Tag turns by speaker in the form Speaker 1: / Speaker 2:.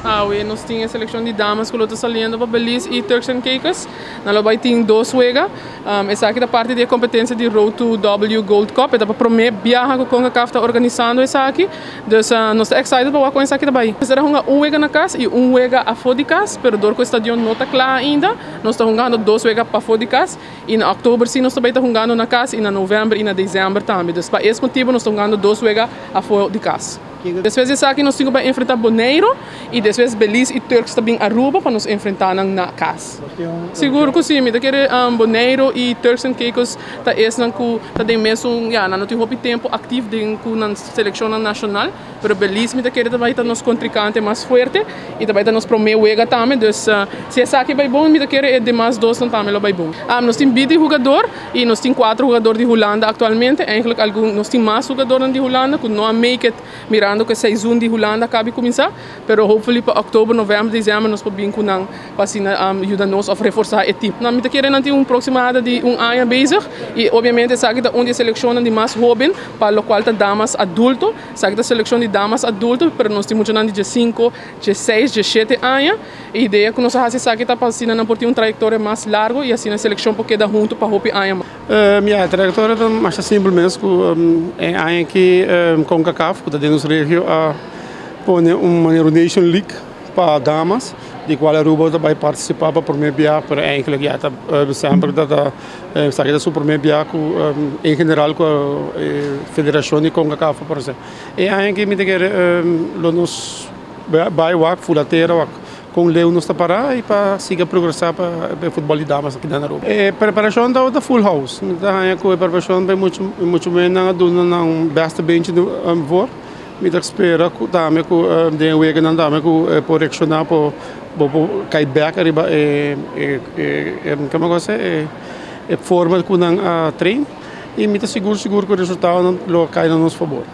Speaker 1: Nós tínhamos a seleção de damas que está saliendo para Belize e Turks and Caicos. Nós vai ter 2 juegos. Essa aqui é a parte da competência de Road to W Gold Cup. É para o primeiro viagem que a CONCACAF está organizando essa aqui. Então, nós estamos excited para com essa aqui também. Nós estamos jogando juego na casa e juego a fora de casa, mas o estádio não está claro ainda. Nós estamos jogando 2 jogos para fora de casa. E em outubro, sim, nós também estamos jogando na casa, e em novembro e em dezembro também. Então, por esse motivo, nós estamos jogando 2 jogos a fora de casa. Depois dessa aqui nós temos que enfrentar Bonaire e depois Belize e Turks também Aruba para nos enfrentar na casa. Seguro que sim, eu quero Bonaire e Turks and Caicos tá esse não tá tem mesmo não tem muito tempo ativo dentro na seleção nacional, mas Belize me quero também tá nos contrincante mais forte e também tá nos primeiro jogo também, então se essa aqui vai bom, me quero é demais 2 não também vai bom. Nós temos 20 jogadores e nós temos 4 jogadores de Holanda atualmente, eigenlijk nós temos mais jogadores de Holanda que não make it mirando que a seizoen de Holanda acaba de começar, pero hopefully para outubro, novembro, dezembro nós podemos para ajudar-nos a reforçar o time. Nós queremos ter aproximada de ano bezig e obviamente essa aqui é onde seleciona de mais jovem para o qual tá damas adulto, essa aqui é a seleção de damas adulto, pero nós temos de 5, de 6, de 7 anos. A ideia é que nós fazemos essa aqui para ter uma trajetória mais larga e assim a seleção pode quedar junto para o ano.
Speaker 2: Minha trajetória é mais simples mesmo, é ano que CONCACAF, que está dentro da região, põe uma Nation League para damas, de qual a Aruba vai participar para o primeiro viagem, para eigenlijk sempre da sua primeiro viagem em geral com a federação de CONCACAF, por exemplo. E ano que me quer nos vai fulateira com o Leo nos parar e para seguir progressar para o futebol de damas aqui na Aruba. A preparação da full house, a preparação vai muito bem na besta bench do vor. Me espera que também que de jogo não também que por reaccionar por cair back arriba como é forma que não treino e me seguro que o resultado não cai no nosso favor.